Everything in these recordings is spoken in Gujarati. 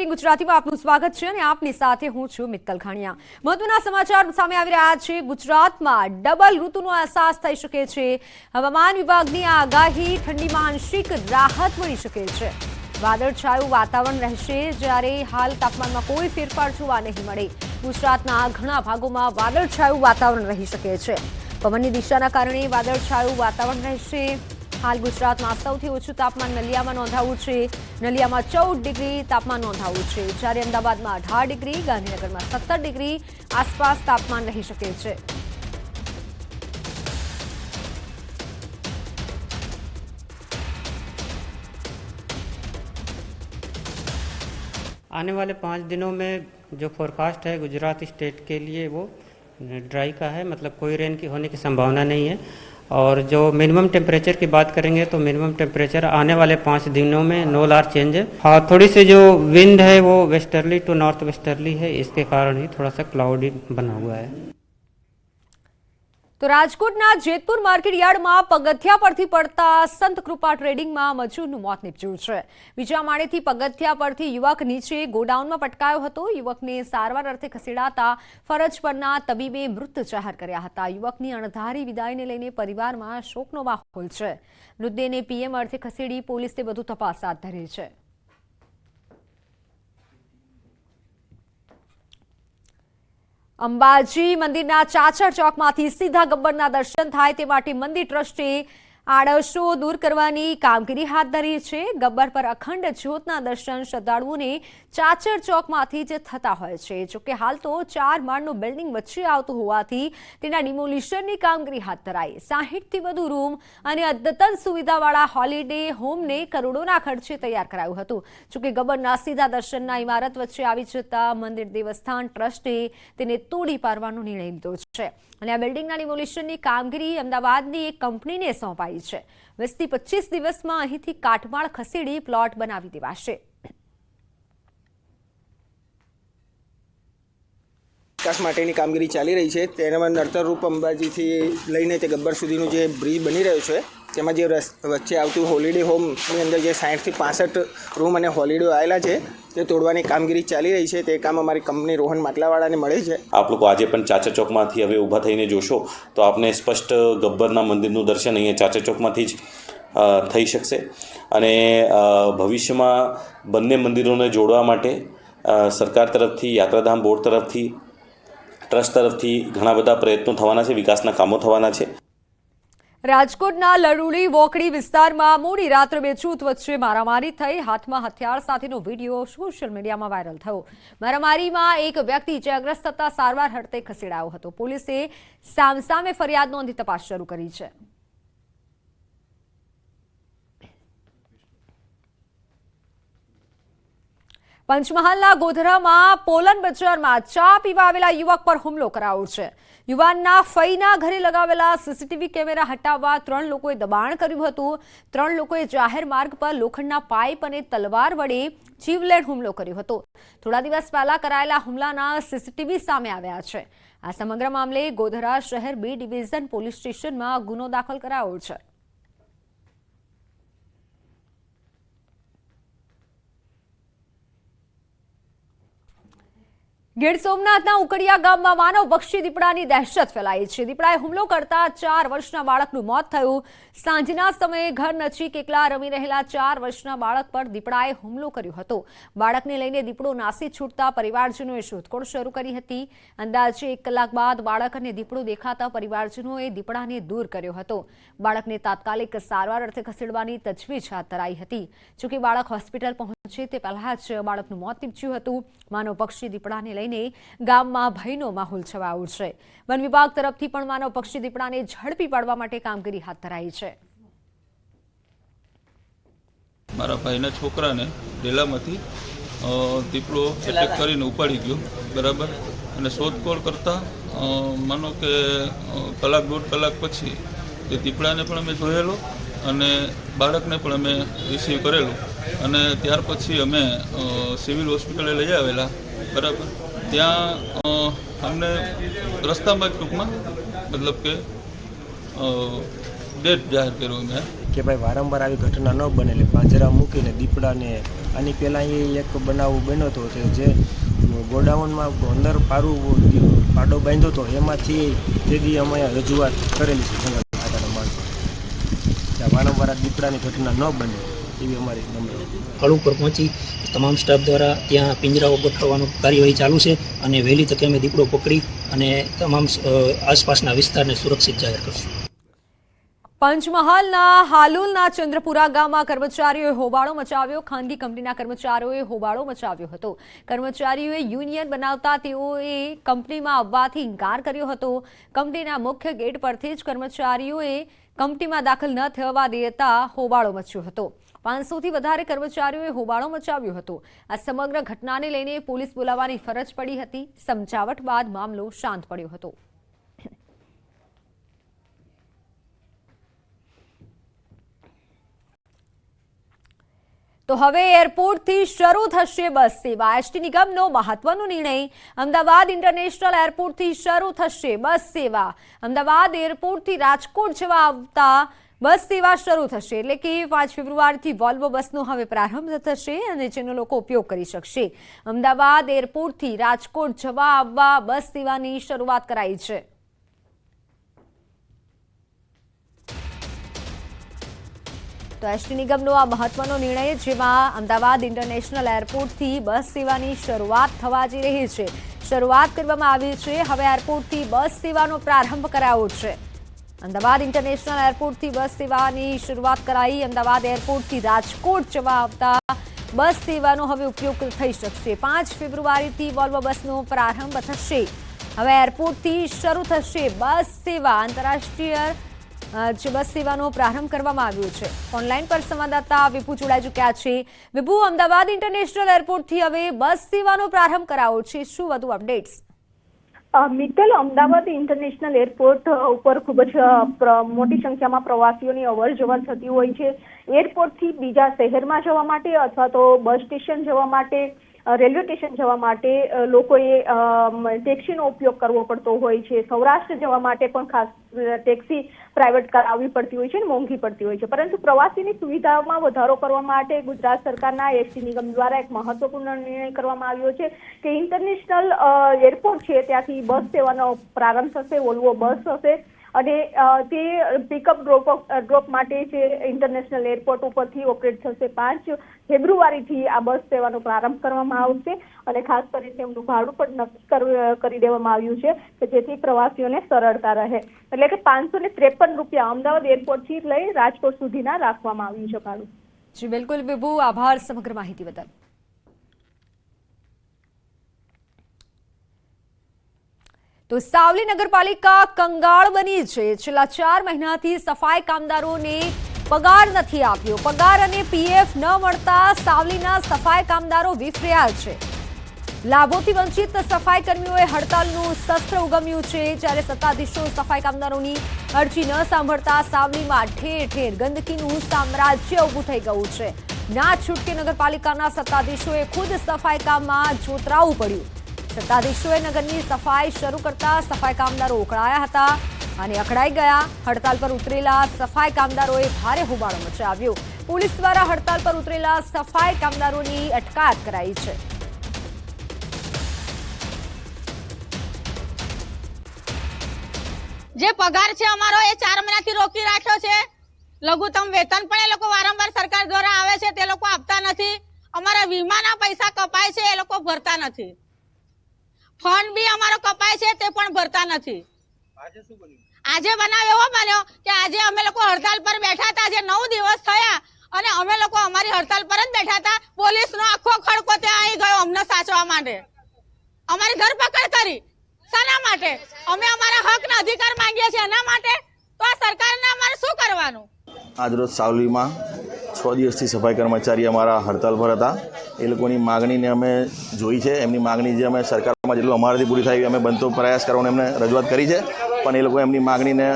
બ્રેકિંગ ગુજરાતીમાં આપનું સ્વાગત છે અને આપની સાથે હું છું મિત્તલ ખાણિયા। મહત્વના સમાચાર સામે આવી રહ્યા છે। ગુજરાતમાં ડબલ ઋતુનો અહેસાસ થઈ શકે છે। હવામાન વિભાગની આગાહી, ઠંડીમાં આંશિક રાહત મળી શકે છે। વાદળછાયું વાતાવરણ રહેશે, જ્યારે હાલ તાપમાનમાં કોઈ ફેરફાર જોવા નહીં મળે। ગુજરાતના ઘણા ભાગોમાં વાદળછાયું વાતાવરણ રહી શકે છે। પવનની દિશાના કારણે વાદળછાયું વાતાવરણ રહેશે। हाल गुजरात में सौथी ओछું तापमान नलियामां नोंधाव्યું છે। नलियामां 14 डिग्री तापमान नोंधाव्યું છે, જ્યારે અમદાવાદમાં 18 डिग्री, ગાંધીનગરમાં 17 डिग्री आसपास तापमान रही શકે છે। आने वाले 5 दिनों में जो फोरकास्ट है गुजरात स्टेट के लिए वो ड्राई का है, मतलब कोई रेन की होने की संभावना नहीं है। और जो मिनिमम टेम्परेचर की बात करेंगे तो मिनिमम टेम्परेचर आने वाले 5 दिनों में नो लार्ज चेंज है। हाँ, थोड़ी सी जो विंड है वो वेस्टर्ली टू नॉर्थ वेस्टर्ली है, इसके कारण ही थोड़ा सा क्लाउडी बना हुआ है। तो રાજકોટના જેતપુર માર્કેટ યાર્ડમાં પગથિયા પરથી પડતા સંત કૃપા ટ્રેડિંગમાં મજૂરનું મોત નીપજ્યું છે। બીજા માળેથી પગથિયા પરથી યુવક નીચે ગોડાઉનમાં પટકાયો હતો। યુવકને સારવાર અર્થે ખસેડાતા ફરજ પરના તબીબે મૃત જાહેર કર્યા હતા। યુવકની અણધારી વિદાયને લઈને પરિવારમાં શોકનો માહોલ છે। મૃતદેહને પીએમ અર્થે ખસેડી પોલીસે વધુ તપાસ હાથ ધરી છે। અંબાજી મંદિરના ચાચર ચોકમાંથી સીધા ગબ્બરના દર્શન થાય તે માટે મંદિર ટ્રસ્ટે આડશો દૂર કરવાની કામગીરી હાથ ધરી છે। ગબ્બર પર અખંડ જ્યોતના દર્શન શ્રદ્ધાળુઓને ચાચર ચોકમાંથી જ થતા હોય છે। જોકે હાલ તો 4 માળનું બિલ્ડિંગ વચ્ચે આવતું હોવાથી તેના ડિમોલિશનની કામગીરી હાથ ધરાઈ। 60થી વધુ રૂમ અને અદ્યતન સુવિધાવાળા હોલિડે હોમને કરોડોના ખર્ચે તૈયાર કરાયું હતું। જોકે ગબ્બરના સીધા દર્શનના ઇમારત વચ્ચે આવી જતા મંદિર દેવસ્થાન ટ્રસ્ટે તેને તોડી પાડવાનો નિર્ણય લીધો છે અને આ બિલ્ડિંગના ડિમોલિશનની કામગીરી અમદાવાદની એક કંપનીને સોંપાઈ છે। 20 થી 25 દિવસમાં અહીંથી કાટમાળ ખસેડી પ્લોટ બનાવી દેવાશે। વિકાસ માટેની કામગીરી ચાલી રહી છે। તેનામાં નડતરરૂપ અંબાજીથી લઈને તે ગબ્બર સુધીનો જે બ્રિજ બની રહ્યો છે, તેમાં જે વચ્ચે આવતું હોલિડે હોમની અંદર જે 60 થી 65 રૂમ અને હોલિડે આવેલા છે તે તોડવાની કામગીરી ચાલી રહી છે। તે કામ અમારી કંપની રોહન માટલાવાળાને મળે છે। આપ લોકો આજે પણ ચાચર ચોકમાંથી હવે ઊભા થઈને જોશો તો આપને સ્પષ્ટ ગબ્બરના મંદિરનું દર્શન અહીંયા ચાચર ચોકમાંથી જ થઈ શકશે। અને ભવિષ્યમાં બંને મંદિરોને જોડવા માટે સરકાર તરફથી, યાત્રાધામ બોર્ડ તરફથી, ટ્રસ્ટ તરફથી ઘણા બધા પ્રયત્નો થવાના છે, વિકાસના કામો થવાના છે। રાજકોટના લડુડી વોકડી વિસ્તારમાં મોડી રાત્રે બે જૂથ વચ્ચે મારામારી થઈ। હાથમાં હથિયાર સાથેનો વિડીયો સોશિયલ મીડિયામાં વાયરલ થયો। મારામારીમાં એક વ્યક્તિ ઇજાગ્રસ્ત થતા સારવાર અર્થે ખસેડાયો હતો। પોલીસે સામસામે ફરિયાદ નોંધી તપાસ શરૂ કરી છે। પંચમહાલના ગોધરામાં પોલન બજારમાં ચા પીવા આવેલા યુવક પર હુમલો કરાયો છે। યુવાનના ફઈના ઘરે લગાવેલા સીસીટીવી કેમેરા હટાવવા 3 લોકોએ દબાણ કર્યું હતું। 3 લોકોએ જાહેર માર્ગ પર લોખંડના પાઇપ અને તલવાર વડે જીવલેણ હુમલો કર્યો હતો। થોડા દિવસ પહેલા કરાયેલા હુમલાના સીસીટીવી સામે આવ્યા છે। આ સમગ્ર મામલે ગોધરા શહેર B ડિવિઝન પોલીસ સ્ટેશનમાં ગુનો દાખલ કરાયો છે। ગીર સોમનાથના ઉકડિયા ગામમાં માનવ પક્ષી દીપડાની દહેશત ફેલાઈ છે। દીપડાએ હુમલો કરતા 4 વર્ષના બાળકનું મોત થયું। સાંજના સમયે ઘર નજીક એકલા રમી રહેલા 4 વર્ષના બાળક પર દીપડાએ હુમલો કર્યો હતો। બાળકને લઈને દીપડો નાસી છૂટતા પરિવારજનોએ શોધખોળ શરૂ કરી હતી। અંદાજે 1 કલાક બાદ બાળક અને દીપડો દેખાતા પરિવારજનોએ દીપડાને દૂર કર્યો હતો। બાળકને તાત્કાલિક સારવાર અર્થે ખસેડવાની તજવીજ હાથ ધરાઈ હતી। જોકે બાળક હોસ્પિટલ પહોંચે તે પહેલા જ બાળકનું મોત નીપજ્યું હતું। માનવ પક્ષી દીપડાને લઈને ગામમાં ભયનો માહોલ છવાયો છે। વન વિભાગ તરફથી પણ માનવ પક્ષી દીપડાને ઝડપી પાડવા માટે કામગીરી હાથ ધરાઈ છે। મારા ભાઈના છોકરાને ડેલામાંથી દીપડો એટેક કરીને ઉપાડી ગયો, બરાબર। અને શોધખોળ કરતા માનો કે કલાક 1.5 કલાક પછી તે દીપડાને પણ અમે જોયેલો અને બાળકને પણ અમે રિસીવ કરેલું અને ત્યાર પછી અમે સિવિલ હોસ્પિટલે લઈ આવેલા, બરાબર। ત્યાં અમને રસ્તામાં જ ટૂંકમાં મતલબ કે ડેથ જાહેર કર્યું મેં। કે ભાઈ વારંવાર આવી ઘટના ન બને, એટલે પાંજરા મૂકીને દીપડાને આની પહેલાં એક બનાવ બન્યો હતો કે જે ગોડાઉનમાં અંદર પાડો બાંધ્યો હતો, એમાંથી તેથી અમે રજૂઆત કરેલી છે જંગલ ખાતાના માણસો કે વારંવાર આ દીપડાની ઘટના ન બને એવી અમારી નમ્ર સ્થળ ઉપર પહોંચી તમામ સ્ટાફ દ્વારા ત્યાં પિંજરાઓ ગોઠવવાનું કાર્યવાહી ચાલુ છે અને વહેલી તકે અમે દીપડો પકડી અને તમામ આસપાસના વિસ્તારને સુરક્ષિત જાહેર કરશું. પંચમહાલના હાલુલના ચંદ્રપુરા ગામમાં કર્મચારીઓએ હોબાળો મચાવ્યો. ખાનગી કંપનીના કર્મચારીઓએ હોબાળો મચાવ્યો હતો. કર્મચારીઓએ યુનિયન બનાવતા તેઓએ કંપનીમાં આવવાથી ઇનકાર કર્યો હતો. કંપનીના મુખ્ય ગેટ પરથી જ કર્મચારીઓએ કંપનીમાં દાખલ ન થવા દેતા હોબાળો મચ્યો હતો. 500થી વધારે કર્મચારીઓએ હોબાળો મચાવ્યો હતો. આ સમગ્ર ઘટનાને લઈને પોલીસ બોલાવવાની ફરજ પડી હતી. સમજાવટ બાદ મામલો શાંત પડ્યો હતો. તો હવે એરપોર્ટથી શરૂ થશે બસ સેવા. એસટી નિગમનો મહત્વનો નિર્ણય. અમદાવાદ ઇન્ટરનેશનલ એરપોર્ટથી શરૂ થશે બસ સેવા. અમદાવાદ એરપોર્ટથી રાજકોટ જવા આવતા બસ સેવા શરૂ થશે. એટલે કે 5 ફેબ્રુઆરીથી વોલ્વો બસનો હવે પ્રારંભ થશે અને જેનો લોકો ઉપયોગ કરી શકશે. અમદાવાદ એરપોર્ટથી રાજકોટ જવા આવવા બસ સેવાની શરૂઆત કરાઈ છે. તો એસટી નિગમનો આ મહત્વનો નિર્ણય, જેમાં અમદાવાદ ઇન્ટરનેશનલ એરપોર્ટથી બસ સેવાની શરૂઆત થવા જઈ રહી છે. શરૂઆત કરવામાં આવી છે. હવે એરપોર્ટથી બસ સેવાનો પ્રારંભ કરાયો છે. અમદાવાદ ઇન્ટરનેશનલ એરપોર્ટથી બસ સેવાની શરૂઆત કરાઈ. અમદાવાદ એરપોર્ટથી રાજકોટ જવા આવતા બસ સેવાનો હવે ઉપયોગ થઈ શકશે. 5 ફેબ્રુઆરીથી વોલ્વો બસનો પ્રારંભ થશે. હવે એરપોર્ટથી શરૂ થશે બસ સેવા. આંતરરાષ્ટ્રીય જે બસ સેવાનો પ્રારંભ કરવામાં આવ્યો છે. ઓનલાઈન પર સંવાદદાતા વિપુ જોડાઈ ચૂક્યા છે. વિપુ, અમદાવાદ ઇન્ટરનેશનલ એરપોર્ટથી હવે બસ સેવાનો પ્રારંભ કરાયો છે. શું વધુ updates? Mittal, Ahmedabad international airport ઉપર ખૂબ જ મોટી સંખ્યામાં પ્રવાસીઓની અવર જવર થતી હોય છે. એરપોર્ટથી બીજા શહેરમાં જવા માટે અથવા તો બસ સ્ટેશન જવા માટે, રેલવે સ્ટેશન જવા માટે લોકોએ ટેક્સીનો ઉપયોગ કરવો પડતો હોય છે. સૌરાષ્ટ્ર જવા માટે પણ ખાસ ટેક્સી પ્રાઇવેટ કરાવવી પડતી હોય છે અને મોંઘી પડતી હોય છે. પરંતુ પ્રવાસીની સુવિધામાં વધારો કરવા માટે ગુજરાત સરકારના એસટી નિગમ દ્વારા એક મહત્વપૂર્ણ નિર્ણય કરવામાં આવ્યો છે કે ઇન્ટરનેશનલ એરપોર્ટ છે ત્યાંથી બસ સેવાનો પ્રારંભ થશે. વોલ્વો બસ હશે અને તે પિકઅપ ડ્રોપ માટે જે ઇન્ટરનેશનલ એરપોર્ટ ઉપરથી ઓપરેટ થશે. 5 ફેબ્રુઆરીથી આ બસ સેવાનો પ્રારંભ કરવામાં આવશે અને ખાસ કરીને તેમનું ભાડું પણ નક્કી કરી દેવામાં આવ્યું છે કે જેથી પ્રવાસીઓને સરળતા રહે. એટલે કે 553 રૂપિયા અમદાવાદ એરપોર્ટથી લઈ રાજકોટ સુધીના રાખવામાં આવ્યું છે ભાડું. જી બિલકુલ વિભુ, આભાર સમગ્ર માહિતી બદલ. તો સાવલી નગરપાલિકા કંગાળ બની છે. છેલ્લા 4 મહિનાથી સફાઈ કામદારોને પગાર નથી આપ્યો. પગાર અને પીએફ ન મળતા સાવલીના સફાઈ કામદારો વિફર્યા છે. લાભોથી વંચિત સફાઈ કર્મીઓએ હડતાલનું શસ્ત્ર ઉગમ્યું છે. જ્યારે સત્તાધીશો સફાઈ કામદારોની અરજી ન સાંભળતા સાવલીમાં ઠેર ઠેર ગંદકીનું સામ્રાજ્ય ઊભું થઈ ગયું છે. ના છૂટકે નગરપાલિકાના સત્તાધીશોએ ખુદ સફાઈ કામમાં જોતરાવું પડ્યું. સત્તાધીશોએ નગરની સફાઈ શરૂ કરતા સફાઈ કામદારો ઉકળાયા હતા અને અકળાઈ ગયા. હડતાલ પર ઉતરેલા સફાઈ કામદારોએ ભારે હોબાળો મચાવ્યો. પોલીસ દ્વારા હડતાલ પર ઉતરેલા સફાઈ કામદારોની અટકાયત કરાઈ છે. જે પગાર છે અમારો એ 4 મહિનાથી રોકી રાખ્યો છે. લઘુત્તમ વેતન પણ એ લોકો વારંવાર સરકાર દ્વારા આવે છે તે લોકો આપતા નથી. અમારા વીમાના પૈસા કપાય છે એ લોકો ભરતા નથી. ફંડ બી અમારો કપાય છે તે પણ ભરતા નથી. આજે બનાવ એવો બન્યો કે આજે અમે લોકો હડતાલ પર બેઠા હતા. જે 9 દિવસ થયા અને અમે લોકો અમારી હડતાલ પર જ બેઠા હતા. પોલીસનો આખો ખડકો ત્યાં આવી ગયો અમને સાચવા માટે. અમારી ધરપકડ કરી. શાના માટે? અમે અમારા હકના અધિકાર માંગીએ છીએ એના માટે. તો આ સરકારને અમારે શું કરવાનું? આજરોજ સાવલીમાં 6 દિવસથી સફાઈ કર્મચારી અમારા હડતાલ પર હતા. એ લોકોની માગણીને અમે જોઈ છે. એમની માગણી જે અમે સરકારમાં જેટલું અમારાથી પૂરી થાય અમે બનતો પ્રયાસ કરવાનો એમને રજૂઆત કરી છે. પણ એ લોકો એમની માગણીને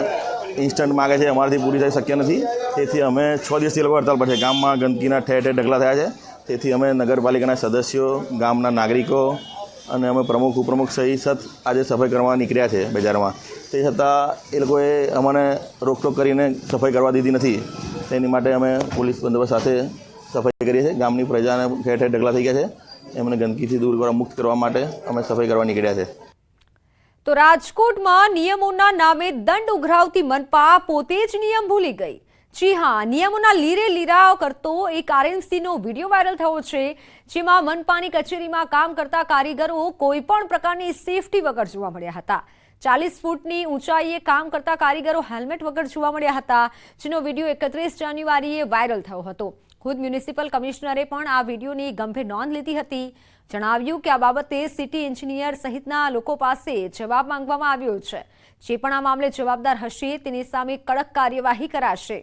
ઇન્સ્ટન્ટ માગે છે, અમારાથી પૂરી થઈ શક્ય નથી. તેથી અમે 6 દિવસથી એ લોકો હડતાલ પર છે. ગામમાં ગંદકીના ઠેર ઠેર ઢગલા થયા છે. તેથી અમે નગરપાલિકાના સદસ્યો, ગામના નાગરિકો અને અમે પ્રમુખ ઉપપ્રમુખ સહિત આજે સફાઈ કરવા નીકળ્યા છે બજારમાં. તે છતાં એ લોકોએ અમને રોકટોક કરીને સફાઈ કરવા દીધી નથી. તેની માટે અમે પોલીસ બંદોબસ્ત સાથે સફાઈ કરીએ છીએ. ગામની પ્રજાને ઠેર ઠેર ઢગલા થઈ ગયા છે, એમને ગંદકીથી દૂર કરવા, મુક્ત કરવા માટે અમે સફાઈ કરવા નીકળ્યા છે. તો રાજકોટમાં નિયમોના નામે દંડ ઉઘરાવતી મનપા પોતે જ નિયમ ભૂલી ગઈ. જી હા, નિયમોના લીરે લીરા કરતો એક આરએમસીનો વિડીયો વાયરલ થયો છે, જેમાં મનપાની કચેરીમાં કામ કરતા કારીગરો કોઈ પણ પ્રકારની સેફટી વગર જોવા મળ્યા હતા. 40 ફૂટની ઊંચાઈએ કામ કરતા કારીગરો હેલ્મેટ વગર જોવા મળ્યા હતા, જેનો વિડીયો 31 જાન્યુઆરીએ વાયરલ થયો હતો. ખુદ મ્યુનિસિપલ કમિશનરે પણ આ વિડીયોની ગંભીર નોંધ લીધી હતી. જણાવ્યું કે આ બાબતે સિટી એન્જિનિયર સહિતના લોકો પાસે જવાબ માંગવામાં આવ્યો છે. જે પણ આ મામલે જવાબદાર હશે તેની સામે કડક કાર્યવાહી કરાશે.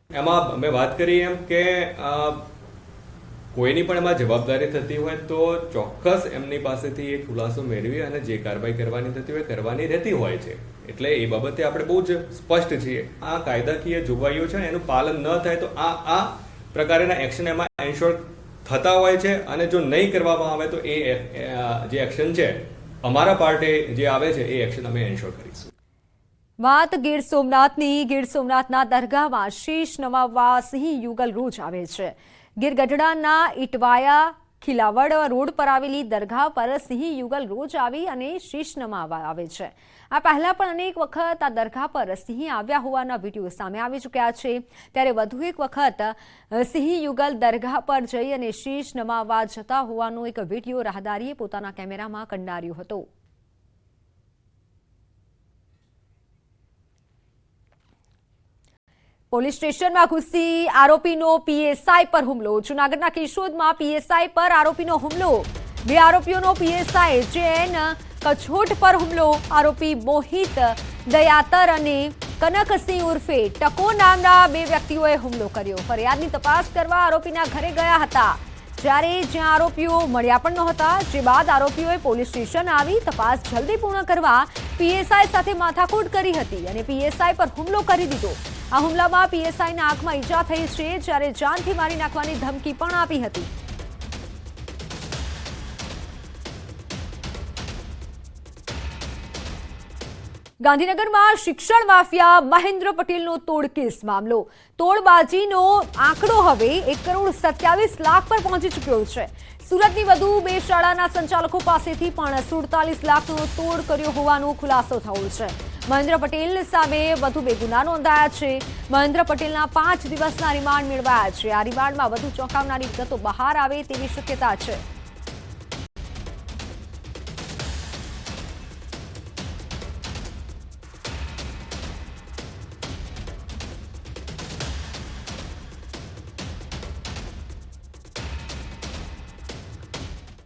એમાં અમે વાત કરી એમ કે કોઈની પણ એમાં જવાબદારી થતી હોય તો ચોક્કસ એમની પાસેથી એ ખુલાસો મેળવી અને જે કાર્યવાહી કરવાની થતી હોય કરવાની રહેતી હોય છે. એટલે એ બાબતે આપણે બહુ જ સ્પષ્ટ છીએ. આ કાયદાકીય જોગવાઈઓ છે ને એનું પાલન ન થાય તો આ પ્રકારના એક્શન એમાં એન્શ્યોર થતા હોય છે, અને જો નહીં કરવામાં આવે તો એ જે એક્શન છે અમારા પાર્ટે જે આવે છે એ એક્શન અમે એન્શ્યોર કરીશું. વાત ગીર સોમનાથની. ગીર સોમનાથના દરગાહમાં શીશ નમાવવા સિંહ યુગલ રોજ આવે છે. ગીર ગઢડાના ઇટવાયા ખિલાવડ રોડ પર આવેલી દરગાહ પર સિંહ યુગલ રોજ આવી અને શીશ નમાવવા આવે છે. આ પહેલા પણ અનેક વખત આ દરગાહ પર સિંહ આવ્યા હોવાના વિડીયો સામે આવી ચૂક્યા છે. ત્યારે વધુ એક વખત સિંહ યુગલ દરગાહ પર જઈ અને શીશ નમાવવા જતા હોવાનો એક વિડીયો રાહદારીએ પોતાના કેમેરામાં કંડાર્યો હતો. પોલીસ સ્ટેશનમાં ઘૂસી આરોપીનો પીએસઆઈ પર હુમલો. જૂનાગઢના કેશોદમાં પીએસઆઈ પર આરોપીનો હુમલો. 2 આરોપીઓનો પીએસઆઈ જેન કછોટ પર હુમલો. આરોપી મોહિત દયાતર અને કનકસિંહ ઉર્ફે ટકો નામના 2 વ્યક્તિઓએ હુમલો કર્યો. ફરિયાદની તપાસ કરવા આરોપીના ઘરે ગયા હતા, જ્યારે જ્યાં આરોપીઓ મળ્યા પણ નહોતા. જે બાદ આરોપીઓએ પોલીસ સ્ટેશન આવી તપાસ જલ્દી પૂર્ણ કરવા પીએસઆઈ સાથે માથાકૂટ કરી હતી અને પીએસઆઈ પર હુમલો કરી દીધો. આ હુમલામાં પીએસઆઈના આંખમાં ઈજા થઈ છે, જ્યારે જાનથી મારી નાખવાની ધમકી પણ આપી હતી. ગાંધીનગરમાં શિક્ષણ માફિયા મહેન્દ્ર પટેલનો તોડ કેસ મામલો. તોડબાજીનો આંકડો હવે 1,27,00,000 પર પહોંચી ચૂક્યો છે. સુરતની વધુ 2 શાળાના સંચાલકો પાસેથી પણ 47 લાખનો તોડ કર્યો હોવાનો ખુલાસો થયો છે. મહેન્દ્ર પટેલ સામે વધુ 2 ગુના નોંધાયા છે. મહેન્દ્ર પટેલના 5 દિવસના રિમાન્ડ મેળવાયા છે. આ રિમાન્ડમાં વધુ ચોંકાવનારી વિગતો બહાર આવે તેવી શક્યતા છે.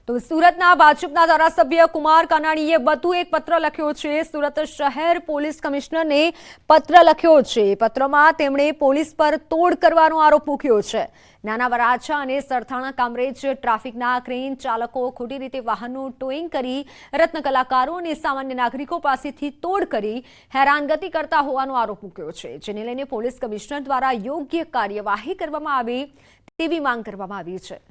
તો સુરતના ભાજપના ધારાસભ્ય કુમાર કાનાણીએ વધુ એક પત્ર લખ્યો છે. સુરત શહેર પોલીસ કમિશનરને પત્ર લખ્યો છે. પત્રમાં તેમણે પોલીસ પર તોડ કરવાનો આરોપ મૂક્યો છે. નાના વરાછા અને સરથાણા કામરેજ ટ્રાફિકના ક્રેન ચાલકો ખોટી રીતે વાહનનું ટોઈંગ કરી રત્ન કલાકારો અને સામાન્ય નાગરિકો પાસેથી તોડ કરી હેરાનગતિ કરતા હોવાનો આરોપ મૂક્યો છે, જેને લઈને પોલીસ કમિશનર દ્વારા યોગ્ય કાર્યવાહી કરવામાં આવે તેવી માંગ કરવામાં આવી છે.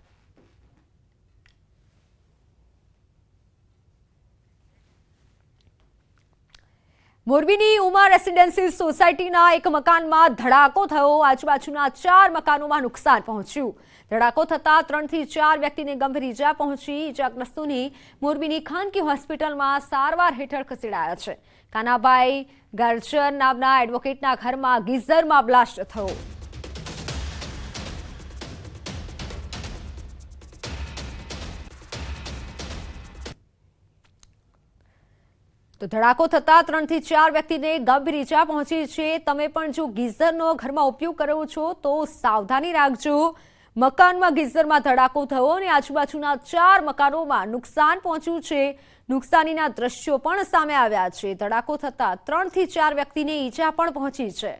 મોરબીની ઉમા રેસિડેન્સી સોસાયટીના એક મકાનમાં ધડાકો થયો. આજુબાજુના 4 મકાનોમાં નુકસાન પહોંચ્યું. ધડાકો થતાં 3 થી 4 વ્યક્તિને ગંભીર ઈજા પહોંચી. ઈજાગ્રસ્તોને મોરબીની ખાનગી હોસ્પિટલમાં સારવાર હેઠળ ખસેડાયા છે. કાનાભાઈ ગર્જર નામના એડવોકેટના ઘરમાં ગીઝરમાં બ્લાસ્ટ થયો. તો ધડાકો થતાં 3 થી 4 વ્યક્તિને ગંભીર ઈજા પહોંચી છે. તમે પણ જો ગીઝરનો ઘરમાં ઉપયોગ કરો છો તો સાવધાની રાખજો. મકાનમાં ગીઝરમાં ધડાકો થયો અને આજુબાજુના 4 મકાનોમાં નુકસાન પહોંચ્યું છે. નુકસાનીના દ્રશ્યો પણ સામે આવ્યા છે. ધડાકો થતાં 3 થી 4 વ્યક્તિને ઈજા પણ પહોંચી છે.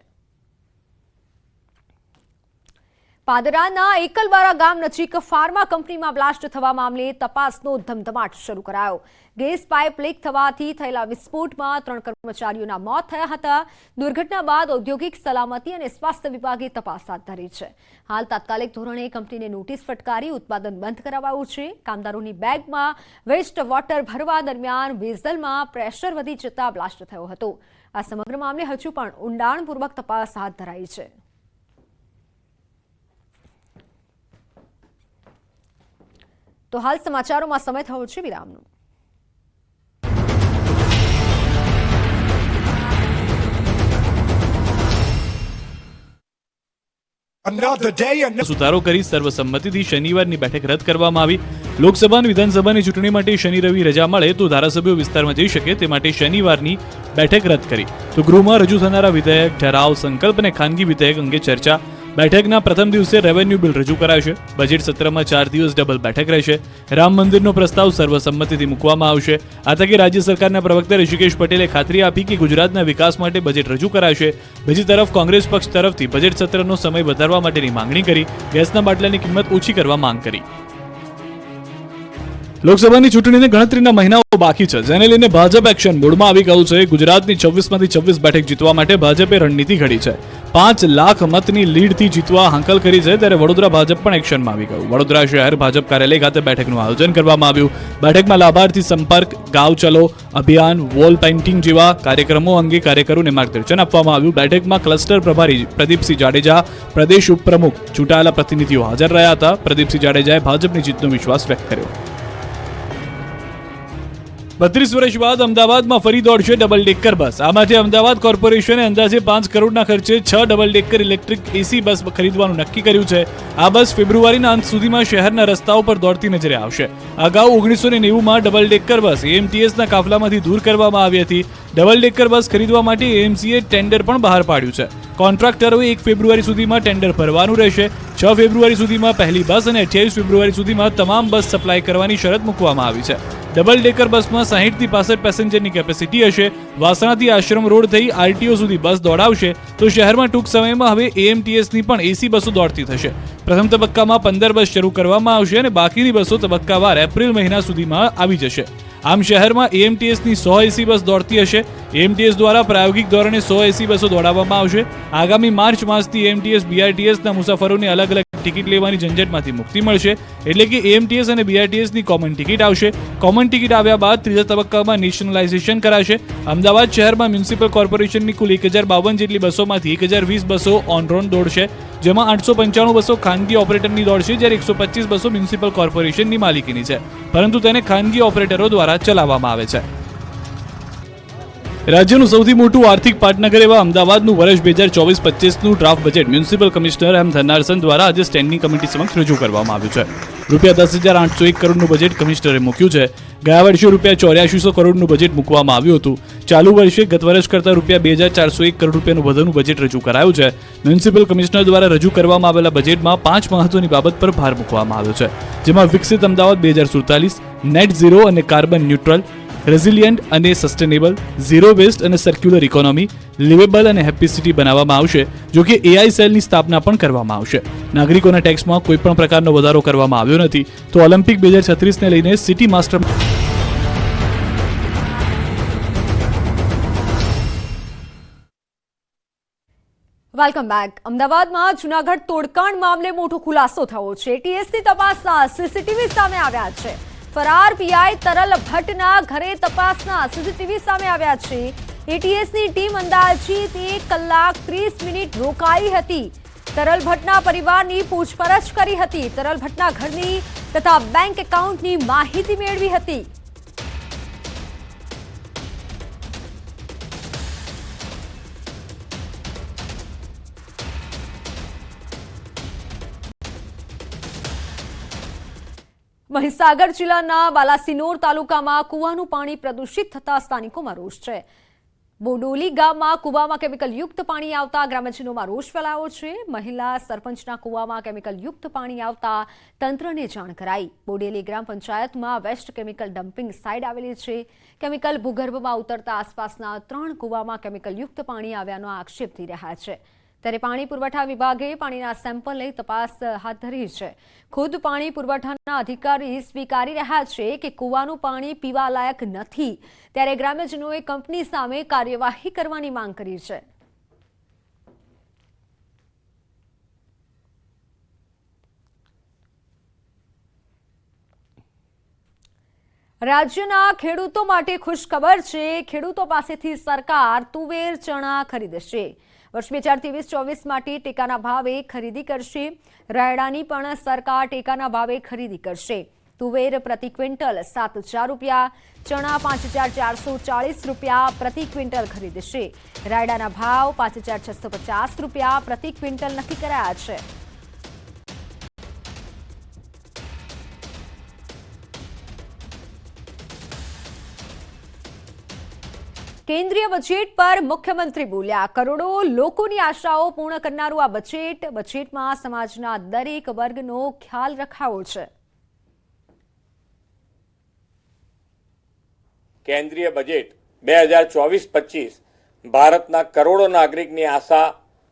પાદરાના એકલબારા ગામ નજીક ફાર્મા કંપનીમાં બ્લાસ્ટ થવા મામલે તપાસનો ધમધમાટ શરૂ કરાયો. ગેસ પાઇપ લીક થવાથી થયેલા વિસ્ફોટમાં 3 કર્મચારીઓના મોત થયા હતા. દુર્ઘટના બાદ ઔદ્યોગિક સલામતી અને સ્વાસ્થ્ય વિભાગે તપાસ હાથ ધરી છે. હાલ તાત્કાલિક ધોરણે કંપનીને નોટિસ ફટકારી ઉત્પાદન બંધ કરાવાયું છે. કામદારોની બેગમાં વેસ્ટ વોટર ભરવા દરમિયાન વીઝલમાં પ્રેશર વધી જતા બ્લાસ્ટ થયો હતો. આ સમગ્ર મામલે હજુ પણ ઊંડાણપૂર્વક તપાસ હાથ ધરાઈ છે. તો હાલ સમાચારોમાં સમય થયો છે વિરામનો. સુધારો કરી સર્વસંમતિથી શનિવારની બેઠક રદ કરવામાં આવી. લોકસભા અને વિધાનસભાની ચૂંટણી માટે શનિ રવિ રજા મળે તો ધારાસભ્યો વિસ્તારમાં જઈ શકે તે માટે શનિવારની બેઠક રદ કરી. તો ગૃહમાં રજૂ થનારા વિધેયક, ઠરાવ, સંકલ્પ અને ખાનગી વિધેયક અંગે ચર્ચા. બેઠકના પ્રથમ દિવસે રેવન્યુ બિલ રજૂ કરાશે. બજેટ સત્રમાં 4 દિવસ ડબલ બેઠક રહેશે. રામ મંદિરનો પ્રસ્તાવ સર્વસંમતિથી મૂકવામાં આવશે. આ તકે રાજ્ય સરકારના પ્રવક્તા ઋષિકેશ પટેલે ખાતરી આપી કે ગુજરાતના વિકાસ માટે બજેટ રજૂ કરાશે. બીજી તરફ કોંગ્રેસ પક્ષ તરફથી બજેટ સત્રનો સમય વધારવા માટેની માંગણી કરી. ગેસના બાટલાની કિંમત ઓછી કરવા માંગ કરી. લોકસભાની ચૂંટણીને ગણતરીના મહિનાઓ બાકી છે, જેને લઈને ભાજપ એક્શન મોડમાં આવી ગયું છે. ગુજરાતની 26માંથી 26 બેઠક જીતવા માટે ભાજપે રણનીતિ ઘડી છે. 5 લાખ મતની લીડથી જીતવા હાંકલ કરી છે. ત્યારે વડોદરા ભાજપ પણ એક્શનમાં આવી ગયું. વડોદરા શહેર ભાજપ કાર્યાલય ખાતે બેઠકનું આયોજન કરવામાં આવ્યું. બેઠકમાં લાભાર્થી સંપર્ક, ગાંવ ચલો અભિયાન, વોલ પેઇન્ટિંગ જેવા કાર્યક્રમો અંગે કાર્યકરોને માર્ગદર્શન આપવામાં આવ્યું. બેઠકમાં ક્લસ્ટર પ્રભારી પ્રદીપસિંહ જાડેજા, પ્રદેશ ઉપપ્રમુખ ચૂંટાયેલા પ્રતિનિધિઓ હાજર રહ્યા હતા. પ્રદીપસિંહ જાડેજાએ ભાજપની જીતનો વિશ્વાસ વ્યક્ત કર્યો. 32 વર્ષ બાદ અમદાવાદમાં ફરી દોડશે ડબલ ડેકર બસ. આ માટે અમદાવાદ કોર્પોરેશને અંદાજે 5 કરોડના ખર્ચે 6 ડબલ ડેકર ઇલેક્ટ્રિક એસી બસ ખરીદવાનું નક્કી કર્યું છે. આ બસ ફેબ્રુઆરીના અંત સુધીમાં શહેરના રસ્તાઓ પર દોડતી નજરે આવશે. અગાઉ 1990માં ડબલ ડેકર બસ એએમટીએસના કાફલામાંથી દૂર કરવામાં આવી હતી. ડબલ ડેકર બસ ખરીદવા માટે એએમસીએ ટેન્ડર પણ બહાર પાડ્યું છે. કોન્ટ્રાક્ટરોએ 1 ફેબ્રુઆરી સુધીમાં ટેન્ડર ભરવાનું રહેશે. 6 ફેબ્રુઆરી સુધીમાં પહેલી બસ અને 28 ફેબ્રુઆરી સુધીમાં તમામ બસ સપ્લાય કરવાની શરત મૂકવામાં આવી છે. ડબલ ડેકર બસમાં 60થી 65 પેસેન્જરની કેપેસિટી હશે. વાસણાથી આશ્રમ રોડ થઈ આરટીઓ સુધી બસ દોડાવશે. તો શહેરમાં ટૂંક સમયમાં હવે એએમટીએસની પણ એસી બસો દોડતી થશે. પ્રથમ તબક્કામાં 15 બસ શરૂ કરવામાં આવશે અને બાકીની બસો તબક્કાવાર એપ્રિલ મહિના સુધીમાં આવી જશે. આમ શહેરમાં એએમટીએસની 100 એસી બસ દોડતી હશે. એએમટીએસ દ્વારા પ્રાયોગિક ધોરણે 100 એસી બસો દોડાવવામાં આવશે. આગામી માર્ચ માસથી એએમટીએસ બીઆરટીએસના મુસાફરોને અલગ અલગ ટિકિટ લેવાની ઝંઝટમાંથી મુક્તિ મળશે. એટલે કે એએમટીએસ અને બીઆરટીએસની કોમન ટિકિટ આવશે. કોમન ટિકિટ આવ્યા બાદ ત્રીજા તબક્કામાં નેશનલાઇઝેશન કરાશે. અમદાવાદ શહેરમાં મ્યુનિસિપલ કોર્પોરેશનની કુલ 1052 જેટલી બસોમાંથી 1020 બસો ઓન રોડ દોડશે, જેમાં 895 બસો ખાનગી ઓપરેટરની દોડશે, જ્યારે 125 બસો મ્યુનિસિપલ કોર્પોરેશનની માલિકીની છે, પરંતુ તેને ખાનગી ઓપરેટરો દ્વારા ચલાવવામાં આવે છે. રાજ્યનું સૌથી મોટું આર્થિક પાટનગર એવા અમદાવાદનું વર્ષ 2024-25નું draft budget municipal commissioner M Thennarasan દ્વારા આજે સ્ટેન્ડિંગ કમિટી સમક્ષ રજૂ કરવામાં આવ્યું છે. રૂપિયા 10,801 કરોડનું બજેટ કમિશનરે મૂક્યું છે. ગયા વર્ષે રૂપિયા 8400 કરોડનું બજેટ મૂકવામાં આવ્યું હતું. ચાલુ વર્ષે ગત વર્ષ કરતાં રૂપિયા 2,401 કરોડ રૂપિયાનું વધુનું બજેટ રજૂ કરાયું છે. મ્યુનિસિપલ કમિશનર દ્વારા રજૂ કરવામાં આવેલા બજેટમાં 5 મહત્વની બાબત પર ભાર મૂકવામાં આવ્યો છે, જેમાં વિકસિત અમદાવાદ 2047, નેટ ઝીરો અને કાર્બન ન્યુટ્રલ, રેઝિલિયન્ટ અને સસ્ટેનેબલ, ઝીરો વેસ્ટ અને સર્ક્યુલર ઇકોનોમી, લિવેબલ અને હેપી સિટી બનાવવામાં આવશે. જો કે એઆઈ સેલની સ્થાપના પણ કરવામાં આવશે. નાગરિકોના ટેક્સમાં કોઈ પણ પ્રકારનો વધારો કરવામાં આવ્યો નથી. તો ઓલિમ્પિક 2036ને લઈને સિટી માસ્ટર વેલકમ બેક. અમદાવાદમાં જૂનાગઢ તોડકાંડ મામલે મોટો ખુલાસો થયો છે. એટીએસની તપાસના સીસીટીવી સામે આવ્યા છે. ફરાર પીઆઈ તરલ ભટ્ટના ઘરે તપાસના સીસીટીવી સામે આવ્યા છે. એટીએસની ટીમ અંદાજિત 1 કલાક 30 મિનિટ રોકાઈ હતી. તરલ ભટ્ટના પરિવારની પૂછપરછ કરી હતી. તરલ ભટ્ટના ઘરની તથા બેંક એકાઉન્ટની માહિતી મેળવી હતી. મહીસાગર જિલ્લાના બાલાસિનોર તાલુકામાં કુવાનું પાણી પ્રદૂષિત થતા સ્થાનિકોમાં રોષ છે. બોડોલી ગામમાં કુવામાં કેમિકલયુક્ત પાણી આવતા ગ્રામજનોમાં રોષ ફેલાયો છે. મહિલા સરપંચના કુવામાં કેમિકલયુક્ત પાણી આવતા તંત્રને જાણ કરાઈ. બોડેલી ગ્રામ પંચાયતમાં વેસ્ટ કેમિકલ ડમ્પિંગ સાઇટ આવેલી છે. કેમિકલ ભૂગર્ભમાં ઉતરતા આસપાસના 3 કુવામાં કેમિકલયુક્ત પાણી આવ્યાનો આક્ષેપ થઈ રહ્યા છે. ત્યારે પાણી પુરવઠા વિભાગે પાણીના સેમ્પલ લઈ તપાસ હાથ ધરી છે. ખુદ પાણી પુરવઠાના અધિકારી સ્વીકારી રહ્યા છે કે કૂવાનું પાણી પીવા લાયક નથી. ત્યારે ગ્રામ્યજનોએ કંપની સામે કાર્યવાહી કરવાની માંગ કરી છે. રાજ્યના ખેડૂતો માટે ખુશખબર છે. ખેડૂતો પાસેથી સરકાર તુવેર ચણા ખરીદશે. વર્ષ 2023-24 માટે ટેકાના ભાવે ખરીદી કરશે. રાયડાની પણ સરકાર ટેકાના ભાવે ખરીદી કરશે. તુવેર પ્રતિ ક્વિન્ટલ 7,000 રૂપિયા, ચણા 5,440 રૂપિયા પ્રતિ ક્વિન્ટલ ખરીદશે. રાયડાના ભાવ 5,650 રૂપિયા પ્રતિ ક્વિન્ટલ નક્કી કરાયા છે. કેન્દ્રીય બજેટ પર મુખ્યમંત્રી બોલ્યા. કરોડો લોકોની આશાઓ પૂર્ણ કરનારું આ બજેટમાં સમાજના દરેક વર્ગનો ખ્યાલ રખાયો છે. કેન્દ્રીય બજેટ 2024-25 ભારતના કરોડો નાગરિકની આશા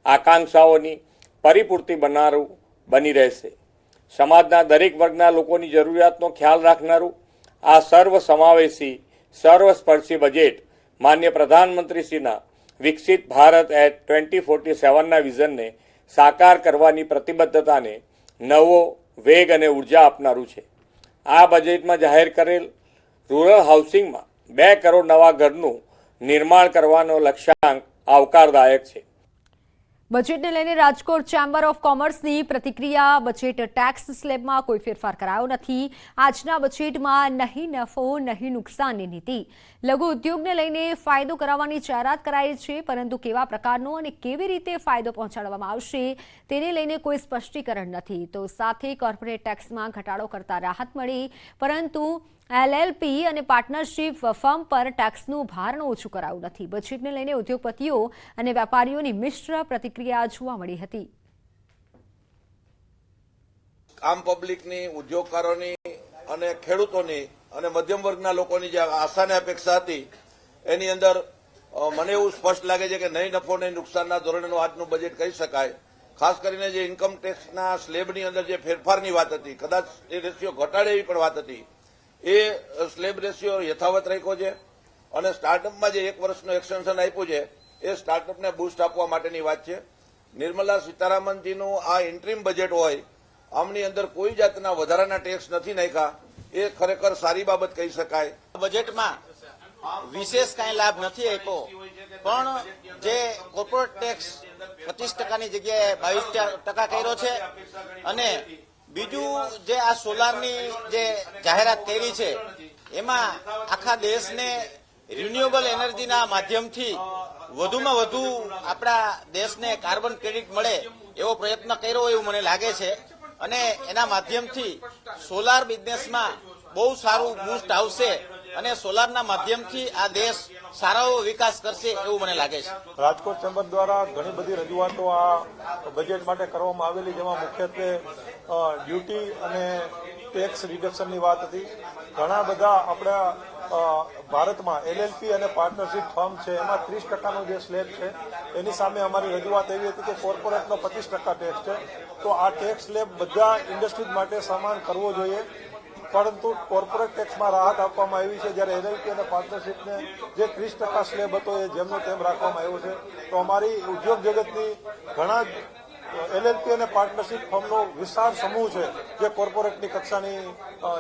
આકાંક્ષાઓની પરિપૂર્તિ બનાવનારું બની રહેશે. સમાજના દરેક વર્ગના લોકોની જરૂરિયાતનો ખ્યાલ રાખનારું આ સર્વસમાવેશી સર્વસ્પર્શી બજેટ માન્ય પ્રધાનમંત્રીશ્રીના વિકસિત ભારત એટ 2047ના વિઝનને સાકાર કરવાની પ્રતિબદ્ધતાને નવો વેગ અને ઉર્જા આપનારું છે. આ બજેટમાં જાહેર કરેલ રૂરલ હાઉસિંગમાં 2 કરોડ નવા ઘરનું નિર્માણ કરવાનો લક્ષ્યાંક આવકારદાયક છે. બજેટને લઈને રાજકોટ ચેમ્બર ઓફ કોમર્સની પ્રતિક્રિયા. બજેટ ટેક્સ સ્લેબમાં કોઈ ફેરફાર કરાયો નથી. આજના બજેટમાં નહીં નફો નહીં નુકસાનની નીતિ. લઘુ ઉદ્યોગને લઈને ફાયદો કરાવવાની જાહેરાત કરાઈ છે, પરંતુ કેવા પ્રકારનો અને કેવી રીતે ફાયદો પહોંચાડવામાં આવશે તેને લઈને કોઈ સ્પષ્ટીકરણ નથી. તો સાથે કોર્પોરેટ ટેક્સમાં ઘટાડો કરતા રાહત મળી, પરંતુ LLP અને પાર્ટનરશિપ ફર્મ પર ટેક્સનું ભારણ ઓછું કરાયું નથી. બજેટને લઈને ઉદ્યોગપતિઓ અને વેપારીઓની મિશ્ર પ્રતિક્રિયા જોવા મળી હતી. આમ પબ્લિકની, ઉદ્યોગકારોની અને ખેડૂતોની અને મધ્યમ વર્ગના લોકોની જે આશા અને અપેક્ષા હતી એની અંદર મને એવું સ્પષ્ટ લાગે છે કે નહીં નફો નહીં નુકસાનના ધોરણેનું આજનું બજેટ કહી શકાય. ખાસ કરીને જે ઇન્કમ ટેક્સના સ્લેબની અંદર જે ફેરફારની વાત હતી, કદાચ એ રેશિયો ઘટાડે એવી પણ વાત હતી, એ સ્લેબ રેશિયો યથાવત રાખ્યો છે. અને સ્ટાર્ટઅપમાં જે 1 વર્ષનું એક્સટેન્શન આપ્યું છે એ સ્ટાર્ટઅપને બૂસ્ટ આપવા માટેની વાત છે. નિર્મલા સીતારામનજીનું આ ઇન્ટ્રીમ બજેટ હોય, આમની અંદર કોઈ જાતના વધારાના ટેક્સ નથી નાખ્યા, એ ખરેખર સારી બાબત કહી શકાય. બજેટમાં વિશેષ કાંઈ લાભ નથી આપ્યો, પણ જે કોર્પોરેટ ટેક્સ 25%ની જગ્યાએ 22% કર્યો છે. અને બીજું જે આ સોલારની જે જાહેરાત કરી છે એમાં આખા દેશને રિન્યુએબલ એનર્જીના માધ્યમથી વધુમાં વધુ આપણા દેશને કાર્બન ક્રેડિટ મળે એવો પ્રયત્ન કર્યો એવું મને લાગે છે. અને એના માધ્યમથી સોલાર બિઝનેસમાં બહુ સારું બૂસ્ટ આવશે અને સોલારના માધ્યમથી આ દેશ સારો વિકાસ કરશે એવું મને લાગે છે. રાજકોટ ચેમ્બર દ્વારા ઘણી બધી રજૂઆતો આ બજેટ માટે કરવામાં આવેલી, જેમાં મુખ્યત્વે ડ્યુટી અને ટેક્સ રિડક્શનની વાત હતી. ઘણા બધા આપણા ભારતમાં LLP અને પાર્ટનરશિપ ફર્મ છે, એમાં 30%નો જે સ્લેબ છે એની સામે અમારી રજૂઆત એવી હતી કે કોર્પોરેટનો 25% ટેક્સ છે, તો આ ટેક્સ સ્લેબ બધા ઇન્ડસ્ટ્રીઝ માટે સમાન કરવો જોઈએ. પરંતુ કોર્પોરેટ ટેક્સમાં રાહત આપવામાં આવી છે, જ્યારે LLP અને પાર્ટનરશિપને જે 30% સ્લેબ હતો એ જેમનો તેમ રાખવામાં આવ્યો છે. તો અમારી ઉદ્યોગ જગતની ઘણા LLP અને પાર્ટનરશિપ ફર્મનો વિશાળ સમૂહ છે જે કોર્પોરેટની કક્ષાની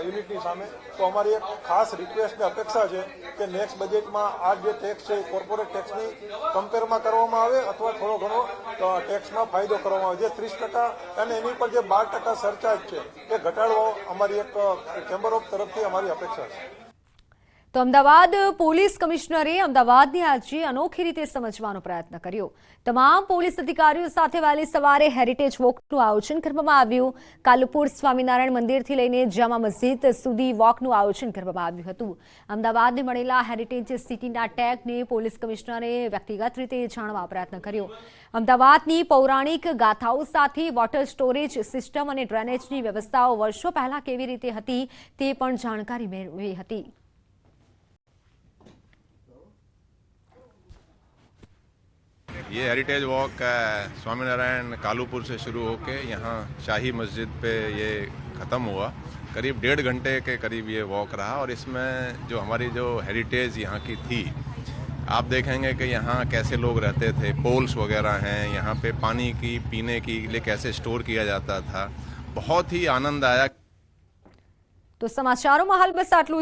યુનિટની સામે. તો અમારી એક ખાસ રિક્વેસ્ટ અને અપેક્ષા છે કે નેક્સ્ટ બજેટમાં આ જે ટેક્સ છે એ કોર્પોરેટ ટેક્સની કમ્પેરમાં કરવામાં આવે અથવા થોડો ઘણો ટેક્સમાં ફાયદો કરવામાં આવે. જે 30% અને એની પર જે 12% સરચાર્જ છે એ ઘટાડવો અમારી એક ચેમ્બર ઓફ તરફથી અમારી અપેક્ષા છે. તો અમદાવાદ પોલીસ કમિશનરે અમદાવાદની આજે અનોખી રીતે સમજવાનો પ્રયત્ન કર્યો. તમામ પોલીસ અધિકારીઓ સાથે વહેલી સવારે હેરિટેજ વોકનું આયોજન કરવામાં આવ્યું. કાલુપુર સ્વામિનારાયણ મંદિરથી લઈને જામા મસ્જિદ સુધી વોકનું આયોજન કરવામાં આવ્યું હતું. અમદાવાદને મળેલા હેરિટેજ સિટીના ટેગને પોલીસ કમિશનરે વ્યક્તિગત રીતે જાણવા પ્રયત્ન કર્યો. અમદાવાદની પૌરાણિક ગાથાઓ સાથે વોટર સ્ટોરેજ સિસ્ટમ અને ડ્રેનેજની વ્યવસ્થાઓ વર્ષો પહેલા કેવી રીતે હતી તે પણ જાણકારી મેળવી હતી. ये हेरिटेज वॉक स्वामीनारायण कालूपुर से शुरू होके यहाँ शाही मस्जिद पे ये ख़त्म हुआ। करीब 1.5 घंटे के करीब ये वॉक रहा और इसमें जो हमारी जो हेरिटेज यहाँ की थी, आप देखेंगे कि यहाँ कैसे लोग रहते थे, पोल्स वगैरह हैं, यहाँ पे पानी की पीने के लिए कैसे स्टोर किया जाता था। बहुत ही आनंद आया। तो समाचारों में हाल बस आटलू।